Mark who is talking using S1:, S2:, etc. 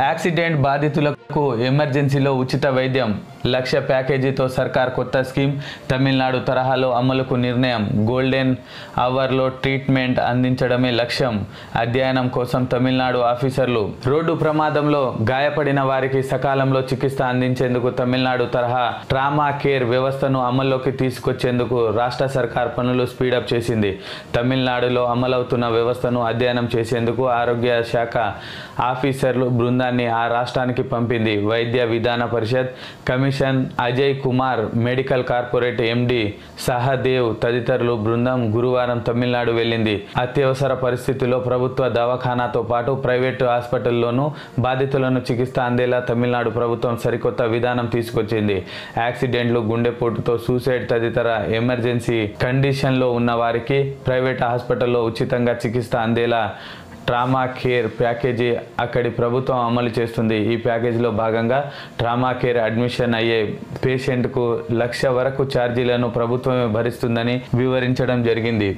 S1: Accident బాధితులకు ఎమర్జెన్సీలో ఉచిత వైద్యం 1,00,000 ప్యాకేజీతో సర్కార్ కొత్త స్కీమ్. తమిళనాడు తరహాలో అమలుకు నిర్ణయం. గోల్డెన్ అవర్లో ట్రీట్మెంట్ అందించడమే లక్ష్యం. అధ్యయనం కోసం తమిళనాడు ఆఫీసర్లు. రోడ్డు ప్రమాదంలో గాయపడిన వారికి సకాలంలో చికిత్స అందించేందుకు తమిళనాడు తరహా ట్రామా కేర్ వ్యవస్థను అమల్లోకి తీసుకొచ్చేందుకు రాష్ట్ర సర్కార్ పనులు స్పీడప్ చేసింది. తమిళనాడులో అమలవుతున్న వ్యవస్థను అధ్యయనం చేసేందుకు ఆరోగ్య శాఖ ఆఫీసర్లు బృందాన్ని ఆ రాష్ట్రానికి పంపింది. Vaidya Vidhana Parishad commission Ajay Kumar, medical corporate MD Sahadev తదితరులు బృందం గురువారం తమిళనాడు వెళ్ళింది. అత్యవసర పరిస్థితుల్లో ప్రభుత్వ దవాఖానాతో పాటు ప్రైవేటు హాస్పిటల్లోనూ బాధితులను చికిత్స అందేలా తమిళనాడు ప్రభుత్వం సరికొత్త విధానం తీసుకొచ్చింది. యాక్సిడెంట్లు, గుండెపోటుతో సూసైడ్ తదితర ఎమర్జెన్సీ కండిషన్లో ఉన్న వారికి ప్రైవేట్ హాస్పిటల్లో ఉచితంగా చికిత్స అందేలా ట్రామా కేర్ ప్యాకేజీ అక్కడి ప్రభుత్వం అమలు చేస్తుంది. ఈ ప్యాకేజీలో భాగంగా ట్రామా కేర్ అడ్మిషన్ అయ్యే పేషెంట్కు 1,00,000 వరకు ఛార్జీలను ప్రభుత్వమే భరిస్తుందని వివరించడం జరిగింది.